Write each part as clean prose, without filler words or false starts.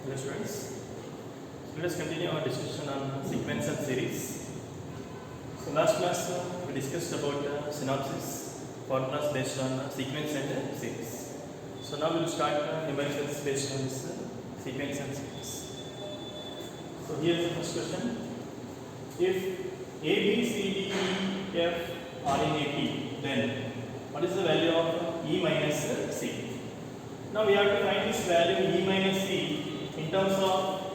Hello students, let us continue our discussion on sequence and series. So last class we discussed about synopsis, formulas based on sequence and series. So now we will start numericals based on this sequence and series. So here is the first question. If A, B, C, D, E, F are in AP, then what is the value of E minus C? Now we have to find this value E minus C in terms of,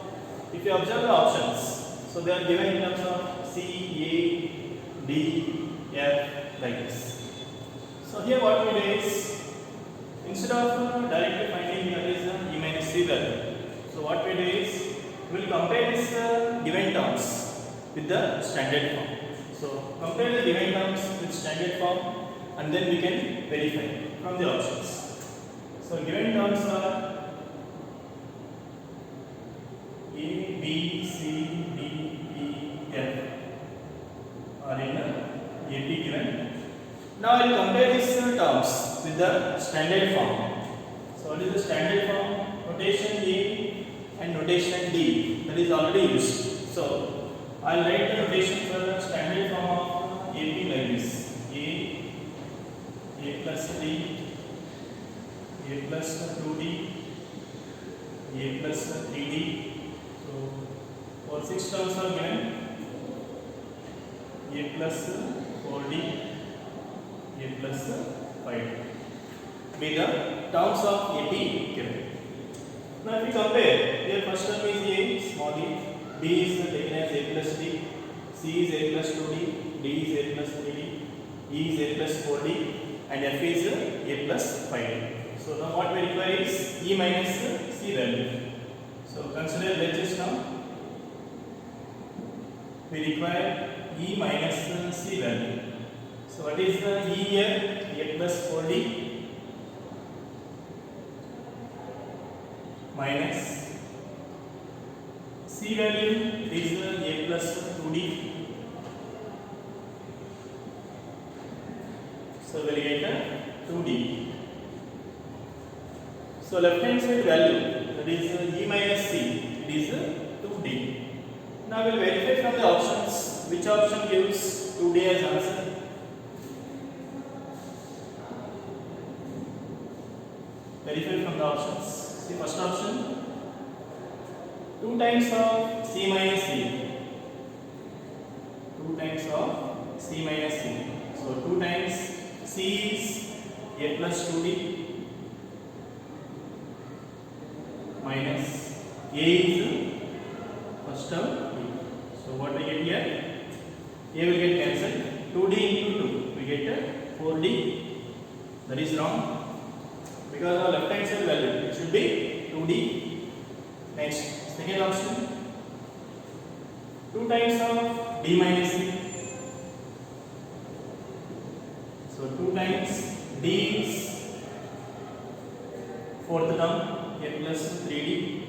if you observe the options, so they are given in terms of C, A, D, F, like this. So here what we do is, instead of directly finding what is the E minus C value, so what we do is, we will compare this given terms with the standard form. So compare the given terms with standard form and then we can verify from the options. So given terms are A, B, C, D, E, F are in AP given. Now I will compare these terms with the standard form. So what is the standard form? Notation A and notation D, that is already used. So I will write the notation for the standard form of AP like this: A plus D, A plus 2D, A plus 3D. So for 6 terms are given: A plus 4D, A plus 5D. Be the terms of AP given. Now if we compare, here first term is A, small e, B is taken as A plus D, C is A plus 2D, D is A plus 3D, E is A plus 4D, and F is A plus 5D. So now what we require is E minus C value. So consider LHS now. We require E minus C value. So what is the E here? A plus 4D minus C value is A plus 2D. So we will get 2D. So left hand side value, that is E minus C, it is 2D. Now we will verify from the options which option gives 2D as answer. Verify from the options. See first option, 2 times of C minus C. 2 times of C minus C. So 2 times C is A plus 2D minus A is first term B. So what we get here? A will get cancelled. 2D into 2, we get 4D. That is wrong, because our left hand side value, it should be 2D. Next, second option, 2 times of D minus C. So 2 times D is fourth term, A plus 3D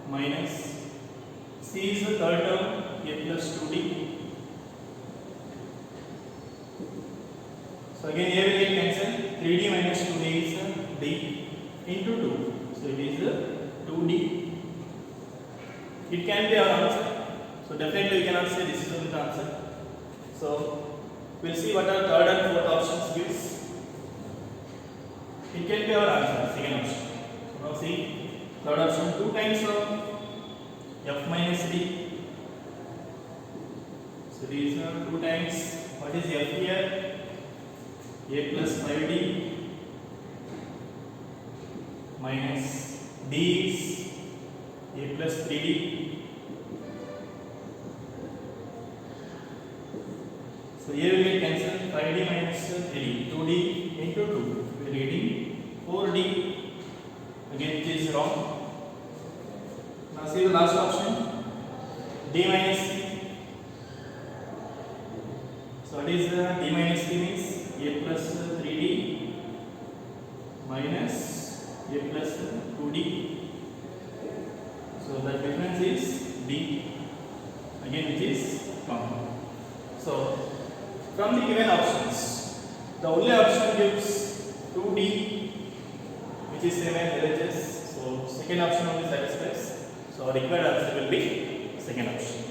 minus C is the third term, A plus 2D. So again A will get cancelled. 3D minus 2D is D into 2. So it is 2D. It can be our answer. So definitely we cannot say this is the answer. So we'll see what our third and fourth options gives. It can be our answer, second option. So now see, third option, 2 times of F minus D. So these are 2 times, what is F here? A plus 5D minus D is A plus 3D. So here we will cancel 5D minus 3D, 2D into 2. We are getting 4D. Again it is wrong. Now see the last option, D minus C. So what is D minus C means? A plus 3D minus A plus 2D. So the difference is D. Again it is wrong. So from the given options, the only option gives 2D, which is same as LHS. So second option only satisfies. So our required answer will be second option.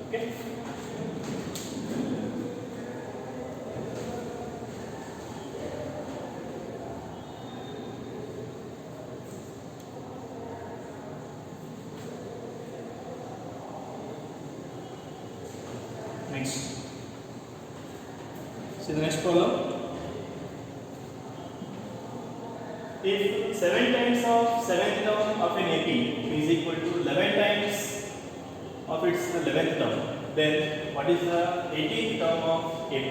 Okay. Next. See the next problem. If 7 times of 7th term of an AP is equal to 11 times of its 11th term, then what is the 18th term of AP?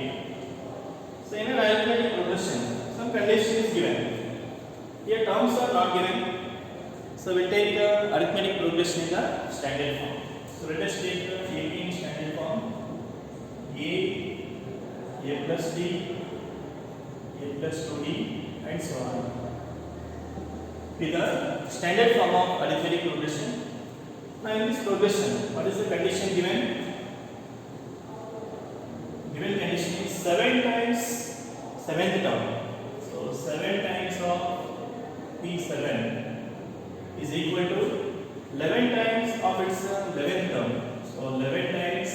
So in an arithmetic progression, some condition is given. Here terms are not given. So we take the arithmetic progression in the standard form. So let us take the AP in standard form. A plus D, A plus 2D, and so on. With the standard form of arithmetic progression. Now in this progression, what is the condition given? Given condition is 7 times 7th term. So 7 times of P7 is equal to 11 times of its 11th term. So 11 times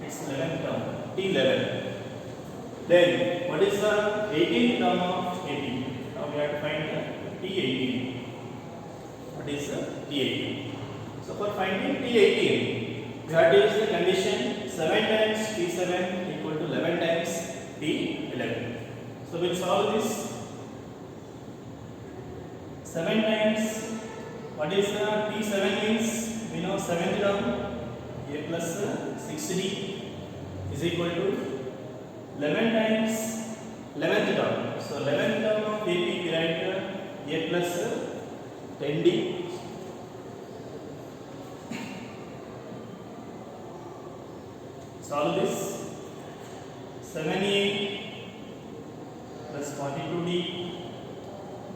its 11th term, T11. Then what is the 18th term of AP? Now we have to find the T18. What is the T18? So for finding T18, we have to use the condition 7 times T7 equal to 11 times T11. So we'll solve this. 7 times, what is the T7 means? We know 7th term, A plus 6D is equal to 11 times 11th term. So 11th term of AP we write A plus 10D. Solve this. 7A plus 42D,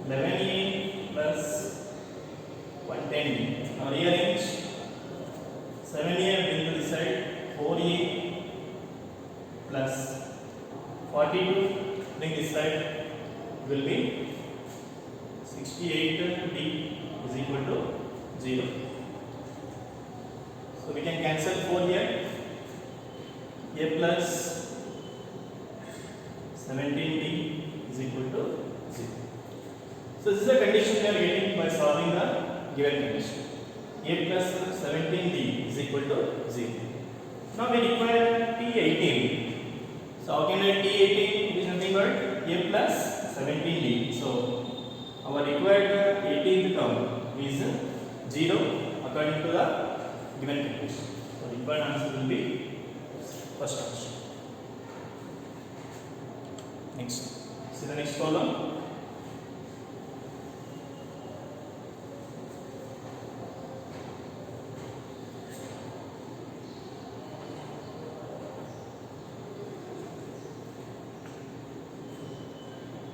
11A plus 110D. Now rearrange. 7A bring to the side, 4A plus 42 bring this side will be 68D is equal to 0. So we can cancel 4 here. A plus 17D is equal to 0. So this is the condition we are getting by solving the given condition. A plus 17D is equal to 0. Now we require T18. So how can I T18? It is nothing but A plus 17D. So our required 18th term is 0 according to the given condition. So required answer will be first option. Next. See the next problem.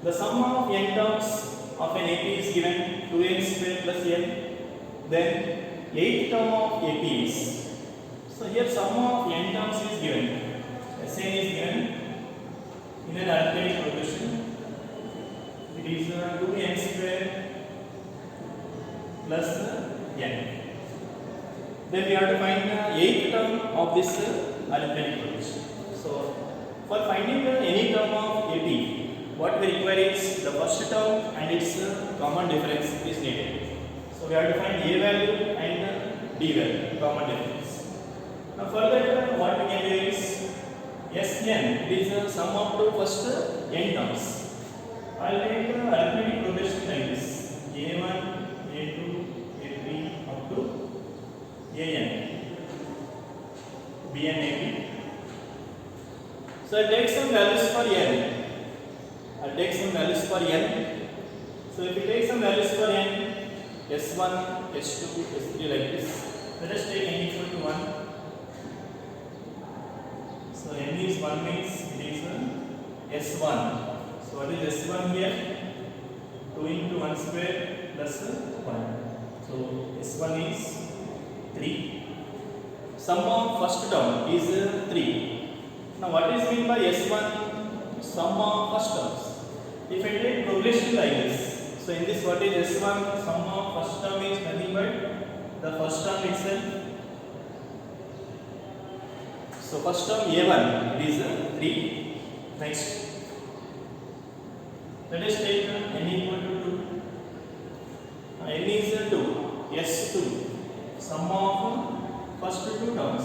The sum of n terms of an AP is given 2n square plus n. Then 8th term of AP is. So here sum of n terms is given. Sn is given in an arithmetic progression. It is 2n square plus n. Then we have to find the 8th term of this arithmetic progression. So for finding any term of AP, what we require is the first term and its common difference is needed. So we have to find A value and D value, common difference. Now further what we can do is Sn, it is the sum of two first n terms. I will take the arithmetic progression like this: A1, A2, A3 up to An, Bn, Ab. So I take some values for n. I'll take some values for n. So if you take some values for n, S1, S2, S3 like this, let us take n equal to 1. So n is 1 means it is S1. So what is S1 here? 2 into 1 square plus 1. So S1 is 3. Sum of first term is 3. Now what is meant by S1? Sum of first terms. If I take progression like this, So in this, what is S1? Sum of first term is nothing but the first term itself. So first term A1, it is 3. Next, let us take n equal to 2. N is 2. S2. Sum of first two terms.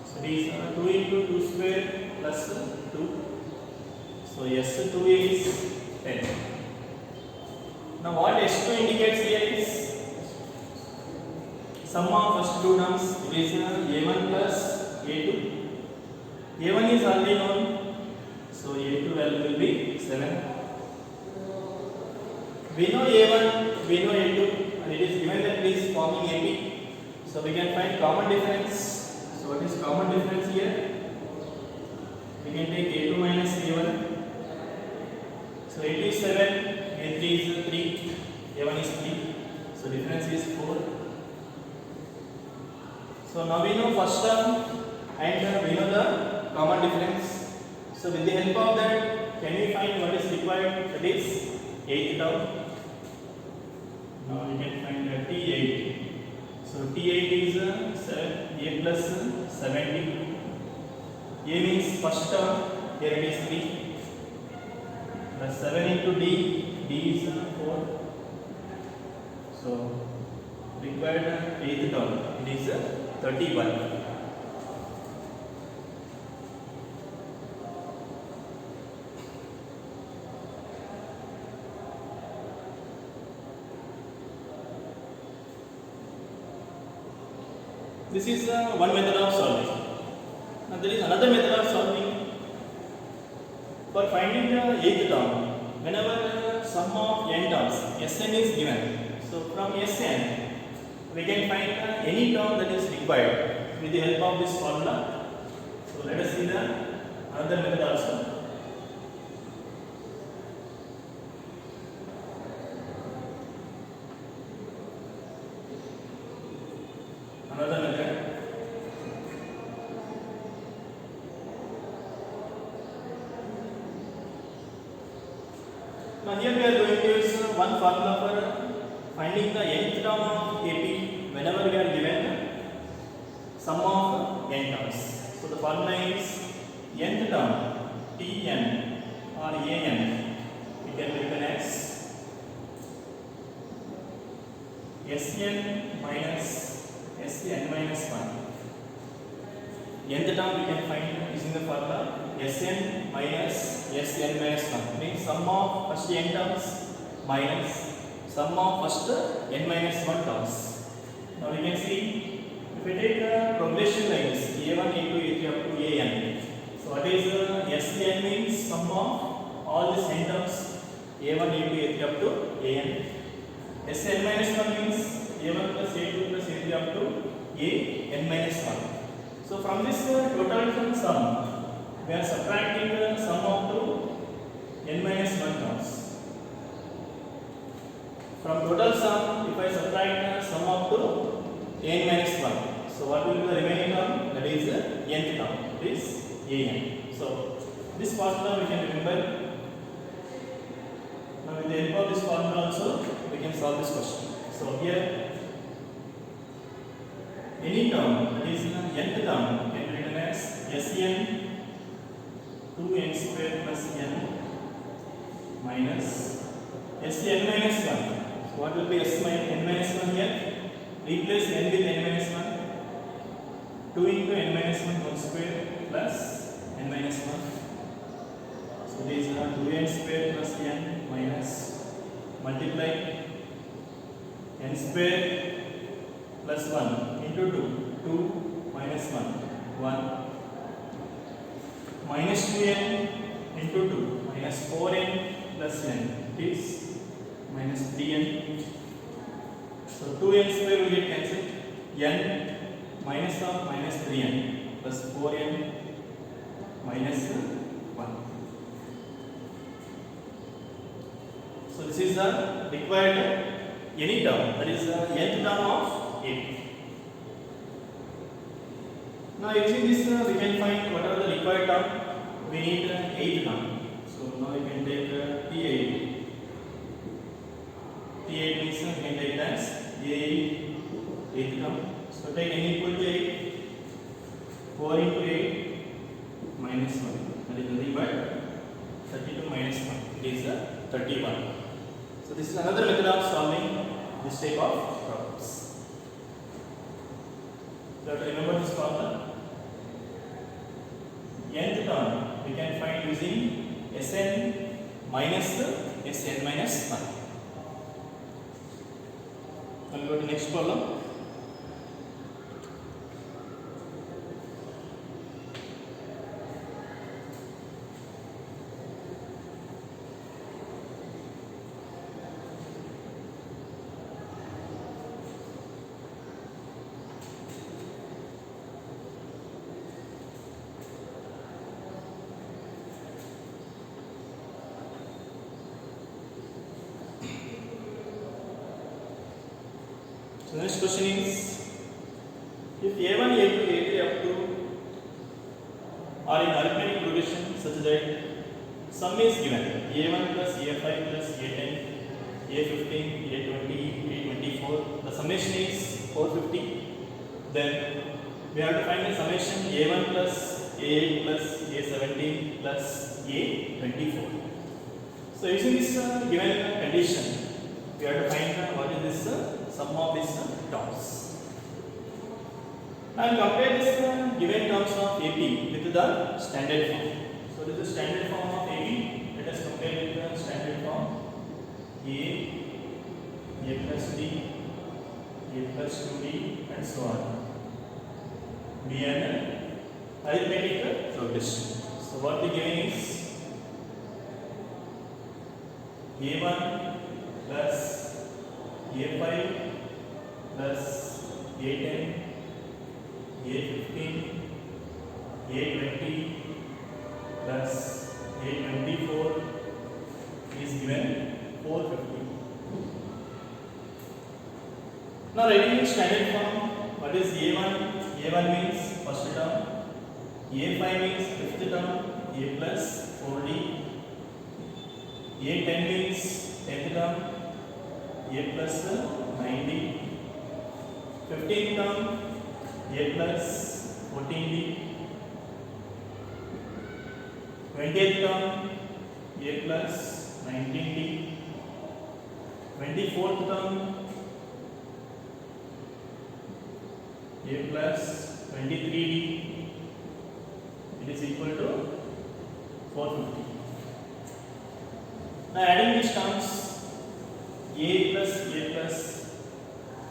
So it is 2 into 2 square plus 2. So S2 is 10. Now what S2 indicates here is sum of first two terms. It is A1 plus A2. A1 is already known, so A2 value will be 7. We know A1, we know A2, and it is given that it is forming AP. So we can find common difference. So what is common difference here? We can take A2 minus A1. So A2 is 7, A3 is 3, A1 is 3. So difference is 4. So now we know first term and we know the common difference. So with the help of that, can we find what is required? That is 8th term. Now we can find T8. So T8 is 7, A plus 70. A means first term, here it is 3. Plus 7 into D, D is 4. So required 8th term, it is 31. This is one method of solving. Now there is another method of solving. For finding the 8th term, whenever sum of n terms, Sn is given. So from Sn, we can find any term that is required with the help of this formula. So let us see the another method also. Another method. Now here we are going to use one formula for finding the nth term of AP whenever we are given sum of n terms. So the formula is nth term Tn or An, we can written as Sn minus Sn minus 1. Nth term we can find using the formula Sn minus Sn minus 1. Means sum of first n terms minus sum of first n minus 1 terms. Now we can see if we take the progression like this A1, A2, A3 up to An. So what is Sn means sum of all these n terms A1, A2, A3 up to An. Sn minus 1 means A1 plus A2 plus A3 up to An minus 1. So from this total sum, we are subtracting the sum of two n minus 1 terms. From total sum, if I subtract the sum of two n minus 1, so what will be the remaining term? That is the nth term. It is An. So this formula we can remember. Now with the help of this formula also, we can solve this question. So here, any term that is the nth term can be written as Sn 2n square plus n minus Sn minus 1. So what will be n minus 1 here? Replace n with n minus 1. 2 into n minus 1 whole square plus n minus 1. So this is 2n square plus n minus multiply n square plus 1 into 2 minus 1 1 minus 2n into 2 minus 4n plus n is minus 3n. So 2n square will get cancelled. N minus of minus 3n plus 4n minus 1. So this is the required any term, that is the nth term of AP. Now using this we can find whatever the required term. We need 8th term. So now we can take T8. 58 means we can take as A8 8th term. So take n equal to 8. 4 into 8 minus 1. That is nothing but 32 minus 1. It is 31. So this is another method of solving this type of problems. So to remember this problem, nth term we can find using Sn minus Sn minus 1. Now go to next problem. So next question is, if A1, A2, A3 up to are in arithmetic progression such that sum is given A1 plus A5 plus A10, A15, A20, A24, the summation is 450, then we have to find the summation A1 plus A8 plus A17 plus A24. So using this given condition, we have to find what is this sum of these terms. And compare this given terms of AP with the standard form. So this is the standard form of AP. Let us compare with the standard form. A plus D, A plus 2D, and so on. Be an arithmetic progression. So what the given is A1 plus A5 plus A10, A15, A20 plus A24 is given 450. Now writing in standard form, what is A1? A1 means first term, A5 means fifth term, A plus 4D, A10 means 10th term, A plus 9D, 15th term, A plus 14D, 20th term, A plus 19D, 24th term, A plus 23D, it is equal to 450. Now adding these terms, A plus,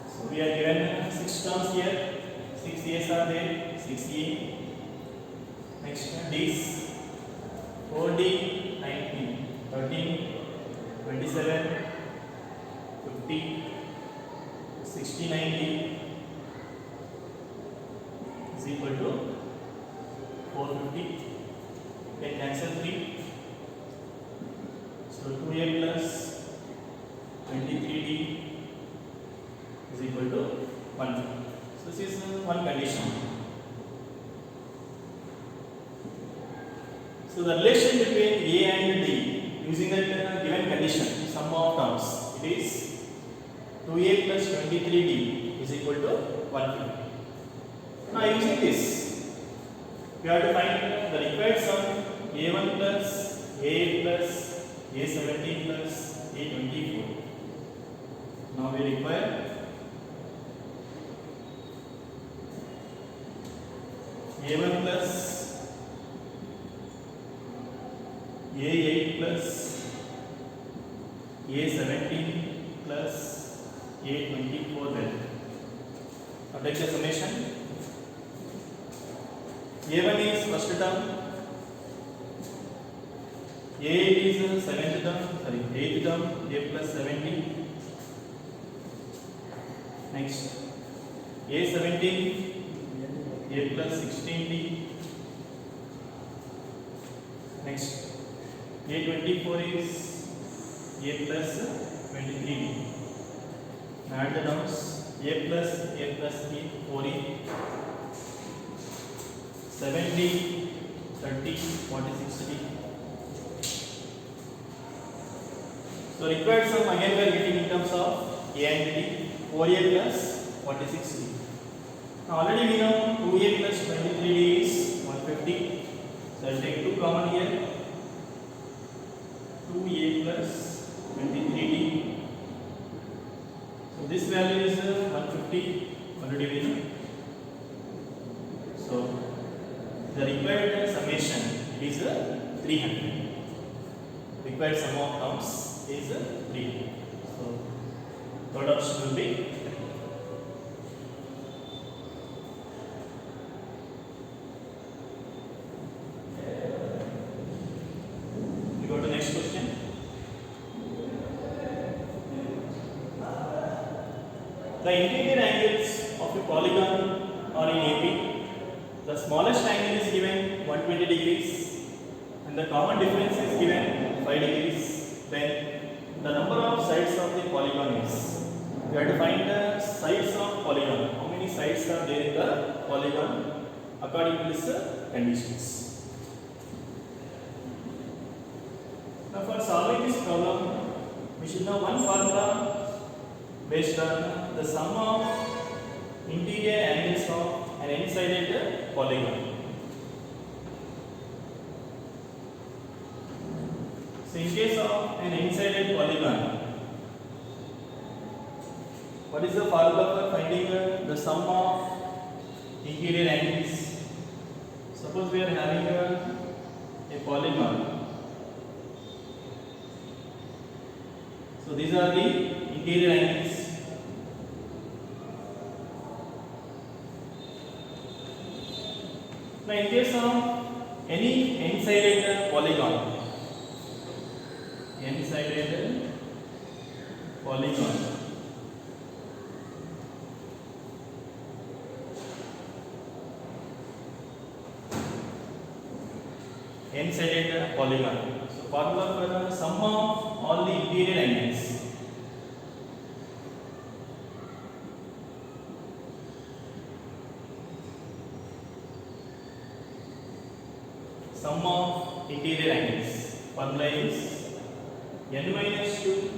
so we are given 6 terms here, 6 A's are there, 6A. Next D's, 4D, 19, 13, 27, 50, 69D is equal to 450. Then cancel 3. So 2A plus 23D is equal to 150. So this is one condition. So the relation between A and D using that given condition, sum of terms, it is 2A plus 23D is equal to 150. Now using this, we have to find the required sum A1 plus A8 plus A17 plus A24. Now we require A1 plus A8 plus A17 plus A24 then. Now take the summation. A1 is first term, A8 is 8th term, A plus 17. Next, A17, A plus 16D. Next, A24 is A plus 23D. Add the terms, A plus E, 4E, 7D, 30, 40, 60. So required sum again we are getting in terms of A and D, 4A plus 46D. Now already we know 2A plus 23D is 150. So I'll take 2 common here. 2A plus 23D. So this value is 150. Already we know. So the required summation is 300. Required sum of terms is 300. So third option will be 3. We go to next question. The interior angles of a polygon are in AP. The smallest angle is given 120 degrees and the common difference is given 5 degrees. Then the number of sides of the polygon is. We have to find the sides of polygon. How many sides are there in the polygon according to these conditions. Now for solving this problem, we should know one formula based on the sum of interior angles of an n-sided polygon. So in case of an n-sided polygon, what is the formula for finding the sum of interior angles? Suppose we are having a polygon. So these are the interior angles. Now in case of any n-sided polygon, n-sided polygon. So formula for the sum of all the interior angles. Sum of interior angles. Formula is n minus 2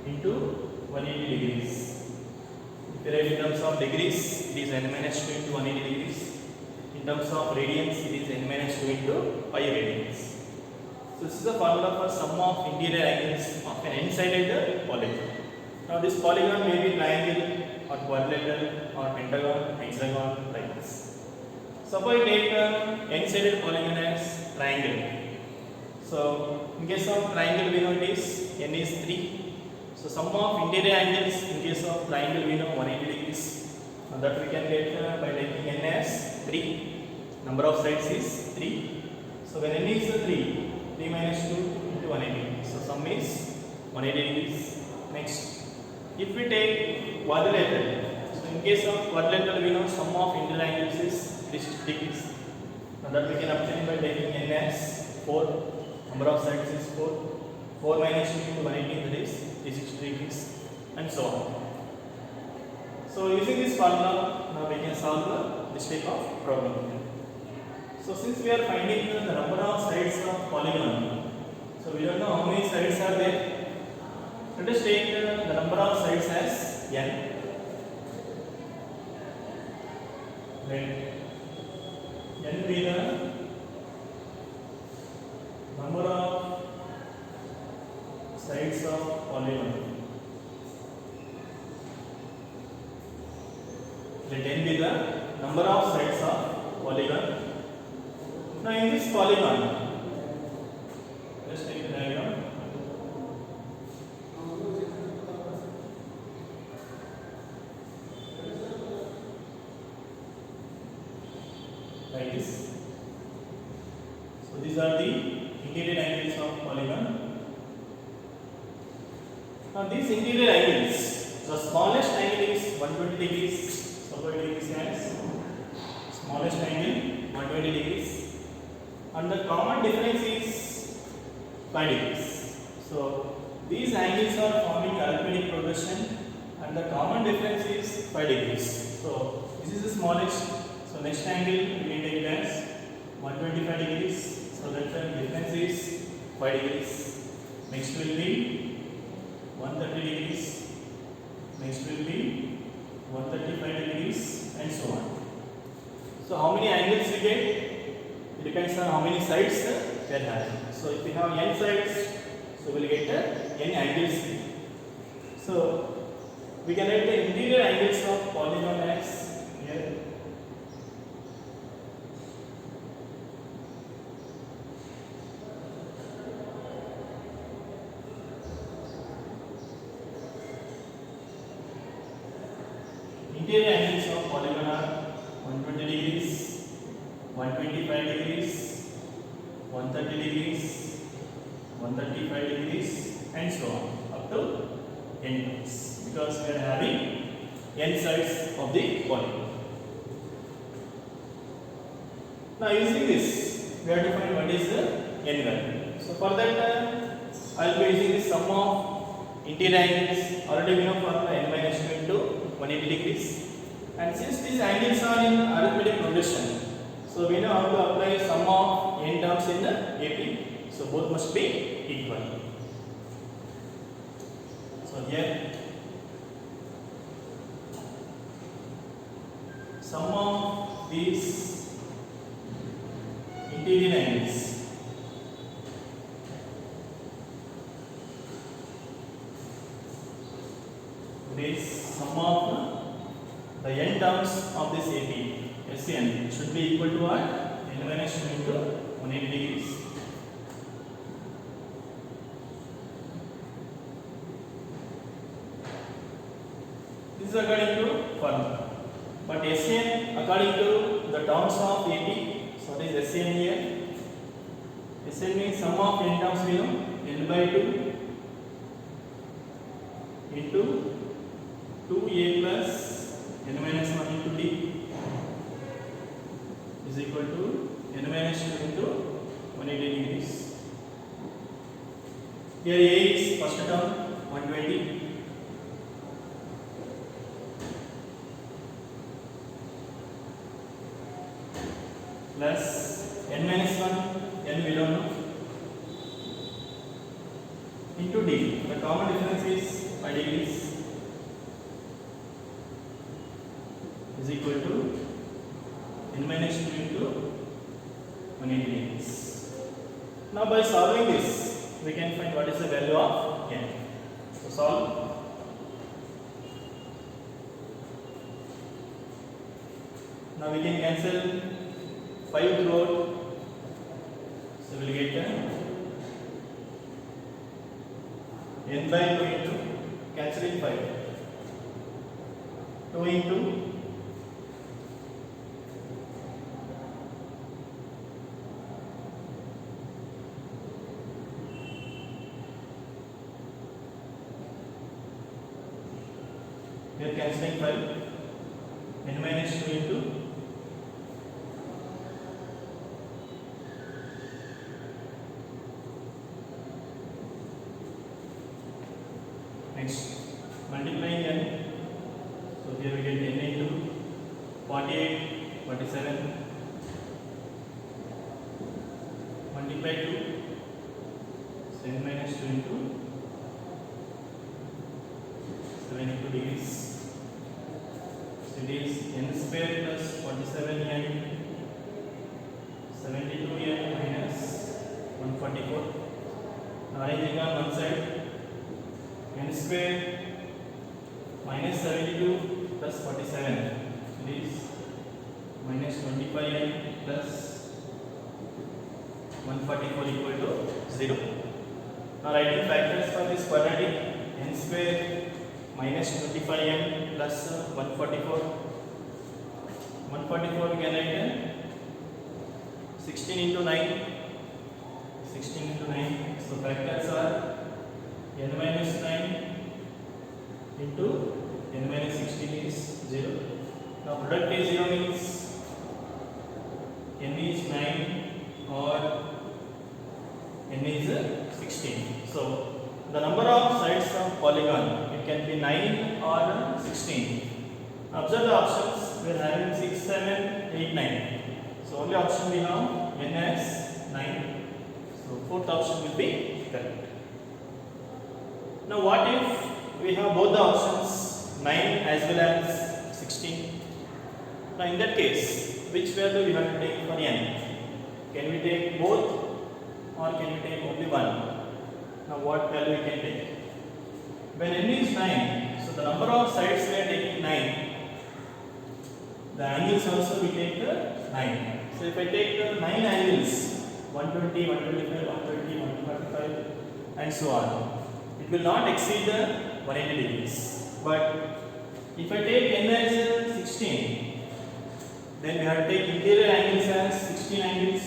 into 180 degrees. If you write in terms of degrees, it is n minus 2 into 180 degrees. In terms of radians, it is n minus 2 into pi radians. So this is the formula for sum of interior angles of an n-sided polygon. Now this polygon may be triangle or quadrilateral or pentagon, hexagon, like this. Suppose I take n-sided polygon as triangle. So in case of triangle we know it is n is 3. So sum of interior angles in case of triangle we know 180 degrees. Now that we can get by taking n as 3. Number of sides is 3. So when n is 3 minus 2 into 180. So sum is 180 degrees. Next, if we take quadrilateral, so in case of quadrilateral we know sum of interior angles is 360 degrees. Now that we can obtain by taking n as 4. Number of sides is 4. 4 minus 2 into 180, that is 360 degrees, and so on. So using this formula, now we can solve this type of problem. So since we are finding the number of sides of polygon, so we don't know how many sides are there. Let us take the number of sides as n. Let n be the number of sides of polygon. Let n be the number of sides of polygon. Now in this polygon, let's take the diagram. Like this. So these are the interior angles of polygon. Now these interior angles, the smallest angle is 120 degrees. So we take this as smallest angle 120 degrees, and the common difference is 5 degrees. So these angles are forming arithmetic progression, and the common difference is 5 degrees. So this is the smallest. So next angle we can take it as 125 degrees. So that the difference is 5 degrees. Next will be 130 degrees. how many sides we are having. So if we have n sides, so we will get n angles. So we can write the interior angles of polygon as here. Interior angles of polygon are 120 degrees, 125 degrees, 130 degrees, 135 degrees, and so on up to n terms, because we are having n sides of the polygon. Now using this, we have to find what is the n value. So for that, I will be using the sum of interior angles. Already we know formula n minus 2 into 180 degrees, and since these angles are in arithmetic progression, so we know how to apply sum of n terms in the AP. So both must be equal. So here sum of these interior angles sum of the n terms of this AP SN should be equal to what? N minus 2 into 180 degrees. This is according to formula. But SN according to the terms of AP, so what is SN here? SN means sum of n terms we know, n by 2 into 2a plus n minus 1 into d is equal to n minus 2 into 180 degrees. Here a is first term 120 plus n minus 1, n we don't know, into d. The common difference is 5 degrees is equal to n minus 2 into 180 degrees. Now by solving this, we can find what is the value of n. So solve. Now we can cancel 5 throughout, so we will get n by 2 into cancelling 5, 2 into we are cancelling 5, n minus 2 into next multiplying n. So here we get n into 48, 47 multiply 2, so n minus 2 into 72 degrees. So it is n square plus 47n 72n minus 144. Now arranging on one side, n square minus 72 plus 47, it is minus 25n plus 144 equal to 0. Now writing factors for this quadratic, n square minus 25n plus 144 we can write 16 into 9, 16 into 9. So factors are n minus 9 into n minus 16 is 0. Now product is 0 means n is 9 or n is 16. So the number of sides of polygon, it can be 9 or 16. Observe the options, we are having 6, 7, 8, 9. So only option we have n as 9. So fourth option will be correct. Now what if we have both the options 9 as well as 16? Now in that case, which value we have to take for n? Can we take both or can we take only one? Now what value we can take? When n is 9, so the number of sides we are taking 9. The angles also we take 9. So if I take 9 angles, 120, 125, 130, 145 and so on, it will not exceed the 180 degrees. But if I take n as 16, then we have to take interior angles as 16 angles.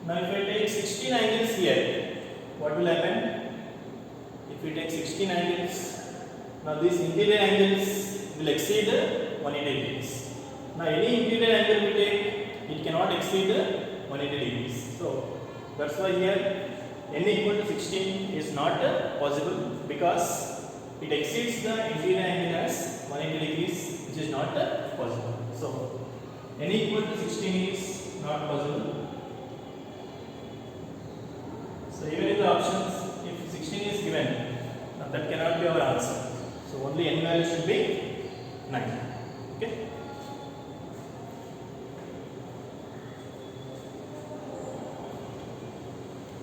Now if I take 16 angles here, what will happen? If we take 16 angles, now these interior angles will exceed 180 degrees. Now any interior angle we take, it cannot exceed 180 degrees. So that's why here n equal to 16 is not possible, because it exceeds the interior angle as 180 degrees, which is not possible. So n equal to 16 is not possible. So even in the options, if 16 is given, that cannot be our answer. So only n value should be 9. Okay.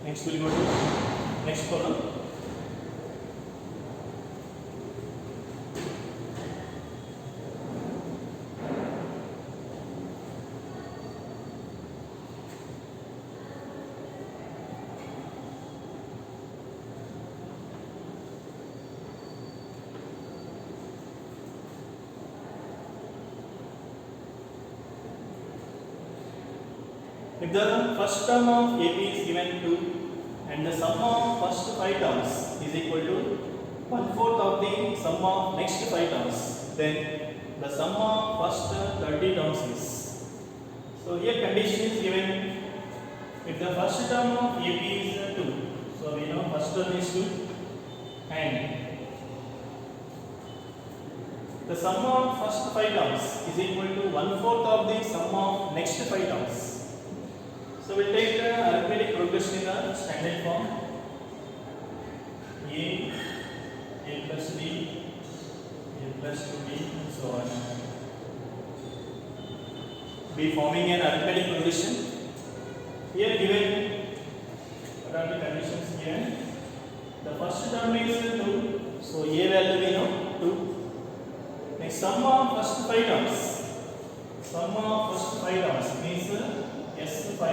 Next we'll go to next problem. If the first term of AP is given 2 and the sum of first 5 terms is equal to 1/4 of the sum of next 5 terms, then the sum of first 30 terms is. So here condition is given. If the first term of AP is 2, so we know first term is 2, and the sum of first 5 terms is equal to 1/4 of the sum of next 5 terms. So we'll take the arithmetic progression in the standard form. A plus B, A plus 2B, and so on. Be forming an arithmetic progression. Here given, what are the conditions given? The first term is 2, so A value we know 2. Next, sum of first 5 terms. Sum of first 5 terms means S5.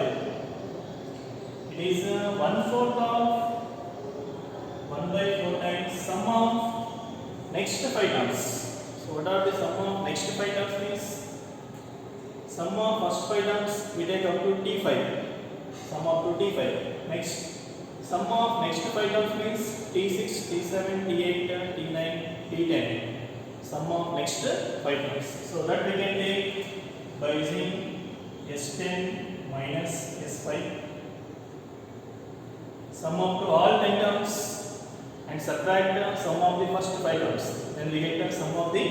It is 1/4 of 1/4 times sum of next 5 terms. So what are the sum of next 5 terms means? Sum of first 5 terms we take up to T5. Sum up to T5. Next, sum of next 5 terms means T6, T7, T8, T9, T10. Sum of next 5 terms. So that we can take by using S10 minus S5, sum up to all 10 terms and subtract the sum of the first 5 terms, then we get the sum of the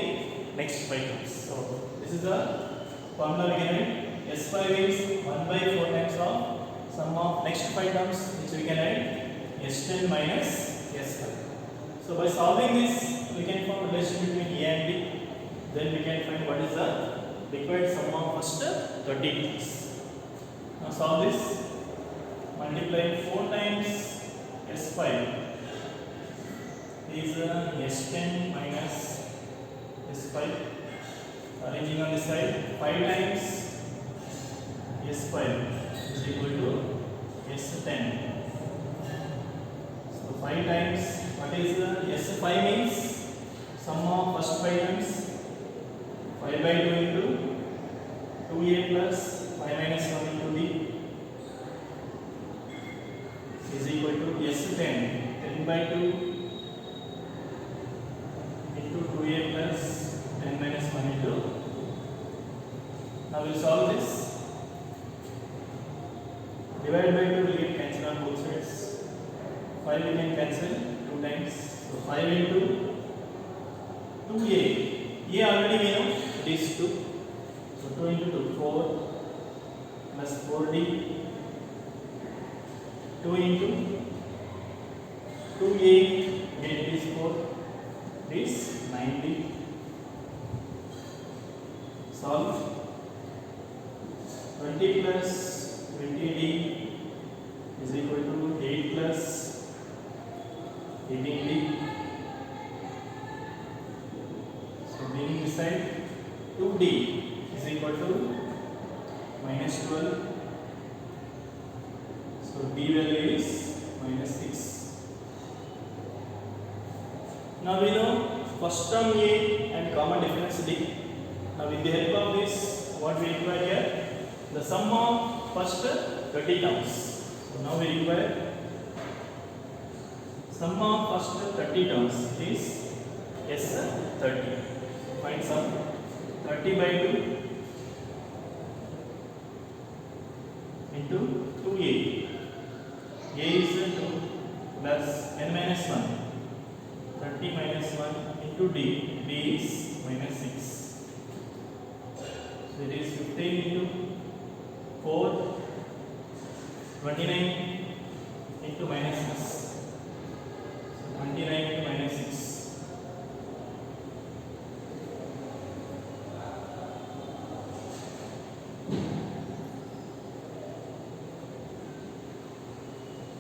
next 5 terms. So this is the formula we can write. S5 is 1/4 times of sum of next 5 terms, which we can write S10 minus S5. So by solving this, we can form relation between A and B. Then we can find what is the required sum of first 30 terms. Now solve this. Multiply 4 times S5 is S10 minus S5. Arranging on this side, 5 times S5 is equal to S10. So 5 times, what is S5 means? Sum of first 5 terms. 5/2 into 2A plus 5 minus 1 into B is equal to S10. 10/2 into 2A plus 10 minus 1 into. Now we'll solve this. Divide by 2 will get cancelled on both sides. 5 we can cancel 2 times. So 5 into 2A. A already we know it is 2. So 2 into 2, 4 plus 4D. 2 into 2A, it is 4. It is 9D. Solve. 20 plus 20D is equal to 8 plus 18D. So meaning this side 2D is equal to minus 12. So D value is minus 6. Now we know first term A and common difference D. Now with the help of this, what we require here? The sum of first 30 terms. So now we require sum of first 30 terms is S30. So find sum 30 by 2 into 2A. A is 2 plus n minus 1. 30 minus 1 into D. D is minus 6. So it is 15 into 4. 29 into minus 6. So 29 into minus 6.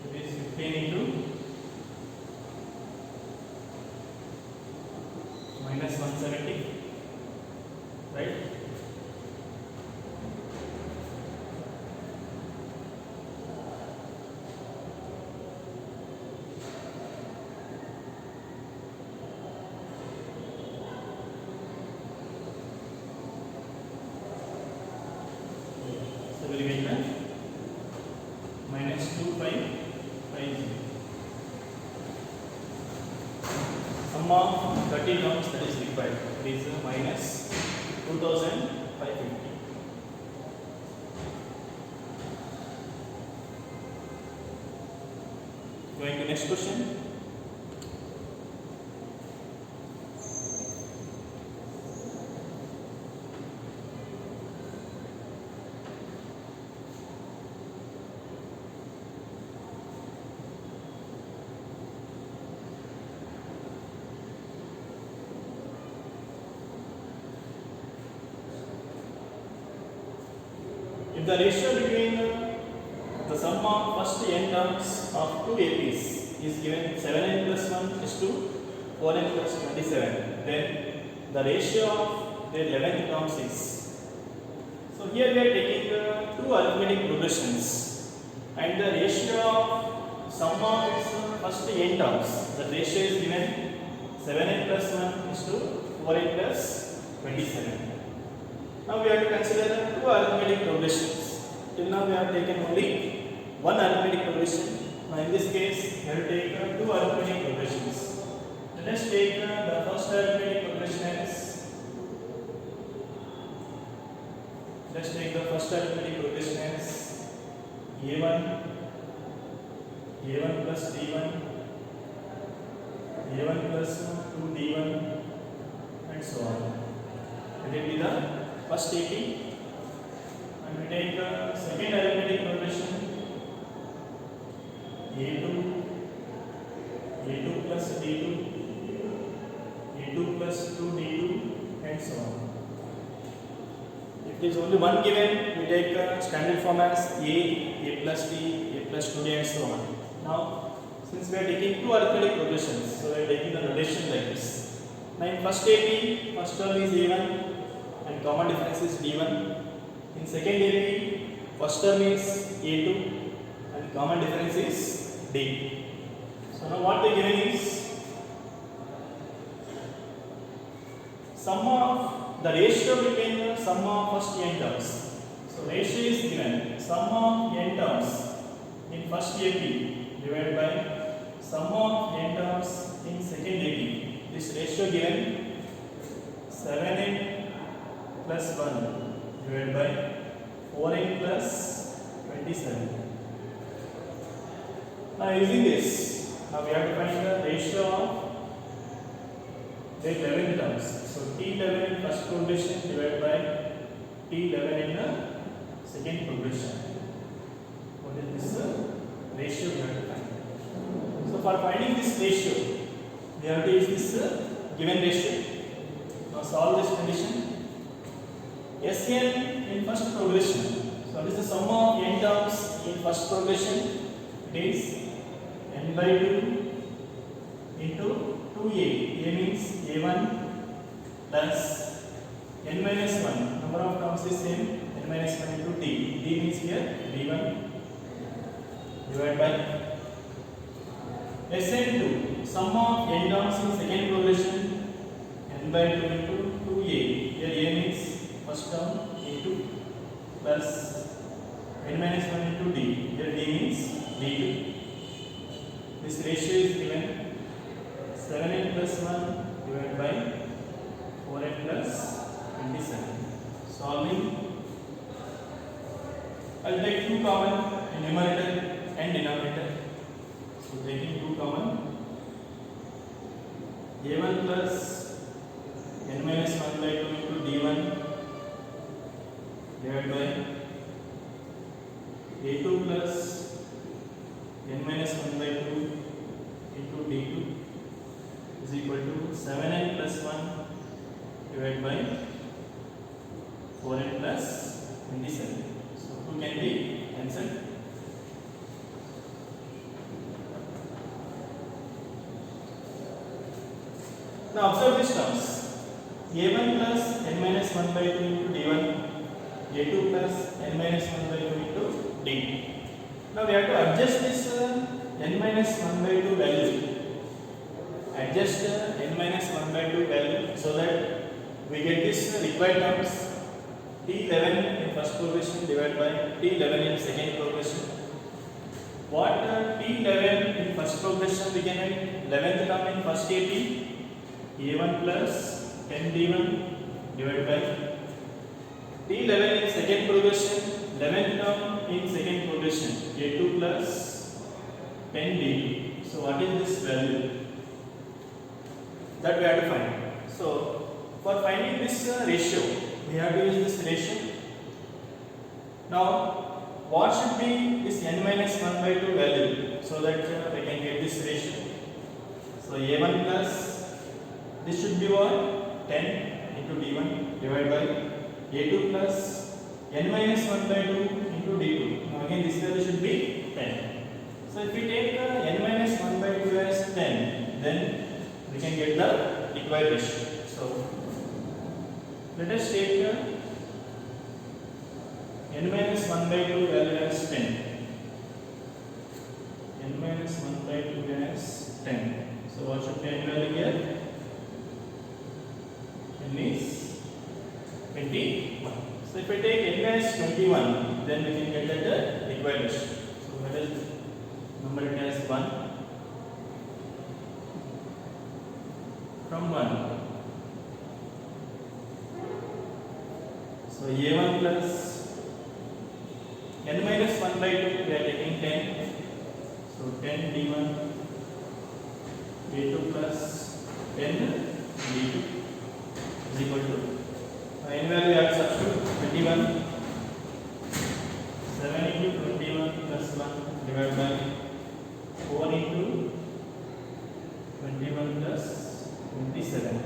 It is 15 into minus 170, right? So we will get minus 2550. Sum of 30 terms that is required. It is minus 2550. Going to next question. If the ratio between the sum of first n terms of two APs is given 7n plus 1 is to 4n plus 27, then the ratio of their 11th terms is. So here we are taking two arithmetic progressions and the ratio of sum of its first n terms. The ratio is given 7n plus 1 is to 4n plus 27. Now we have to consider two arithmetic progressions. Till now we have taken only one arithmetic progression. Now in this case we have to take two arithmetic progressions. Let us take the first arithmetic progression as. Let's take the first arithmetic progression as A1 plus D1, A1 plus 2D1 and so on. Let it be the first AP, and we take the second arithmetic progression A2 plus D2, A2 plus 2D2 and so on. If there is only one given, we take standard form as A plus D, A plus 2D and so on. Now since we are taking two arithmetic progressions, so we are taking the notation like this. Now in first AP, first term is A1 and common difference is D1. In second AP, first term is A2 and common difference is D. So now what they given is sum of the ratio between the sum of first n terms. So ratio is given sum of n terms in first AP divided by sum of n terms in second AP. This ratio given 7n plus 1 divided by 4n plus 27. Now using this, now we have to find the ratio of the 11 terms. So T11 in first progression divided by T11 in the second progression. What is this ratio we have to find? So for finding this ratio, we have to use this given ratio. Now solve this condition. Sn in first progression. So what is the sum of n terms in first progression? It is n by 2 into 2a. A means a1 plus n minus 1. Number of terms is same. N minus 1 into d. D means here d1 divided by Sn2. Sum of n terms in second progression n by 2 into 2a. Here a means first term into plus n minus 1 into d. Here d means d2. This ratio is given 7n plus 1 divided by 4n plus 27. Solving, I will take 2 common in numerator and denominator. So taking 2 common, a1 plus n minus 1 by 2 into d1 divided by a2 plus n minus 1 by 2 into d2 is equal to 7n plus 1 divided by 4n plus 27. So 2 can be cancelled. Now observe these terms. a1 plus n minus 1 by 2 into d1, a2 plus n minus 1 by 2 into d2. Now we have to adjust this n minus 1 by 2 value. Adjust n minus 1 by 2 value so that we get this required terms t11 in first progression divided by t11 in second progression. What t11 in first progression we can write 11th term in first AP, a1 plus 10d1 divided by t11 in second progression 11th term in second progression a2 plus 10d. So what is this value that we have to find? So for finding this ratio we have to use this ratio. Now what should be this n minus 1 by 2 value so that we can get this ratio? So a1 plus this should be what? 10 into d1 divided by a2 plus n minus 1 by 2 into d2. Now again this value should be 10. So if we take n minus 1 by 2 as 10, then we can get the required ratio. So let us take n minus 1 by 2 value as 10. N minus 1 by 2 as 10. So what should be n value here? N is 21. So if we take n as 21, then we can get the required ratio. So let us number it as 1 from 1. So a1 plus n minus 1 by 2 we are taking 10. So 10 d1 a2 plus 10 d2 is equal to n value we have to substitute 21. 7 into 21 plus 1 divided by 4 into 21 plus 27.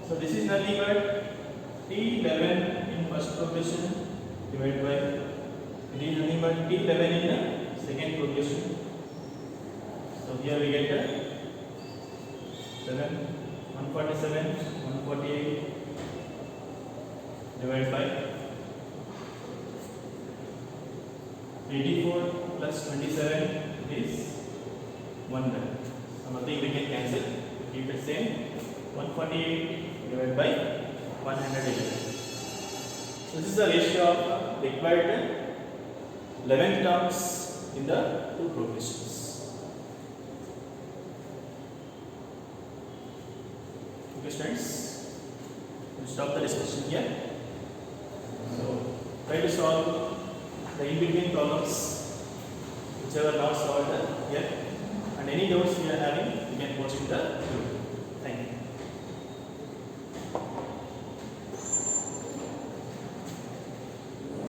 So this is nothing but t11 in first progression divided by it is nothing but t11 in the second progression. So here we get 7 147 148 divided by 84 plus 27 is 100. So nothing we can cancel. Keep it same. 148 divided by 111. So this is the ratio of required 11 terms in the two progressions. Okay students, we'll stop the discussion here. So try to solve the in-between problems which are not solved here, and any doubts you are having you can post in the group.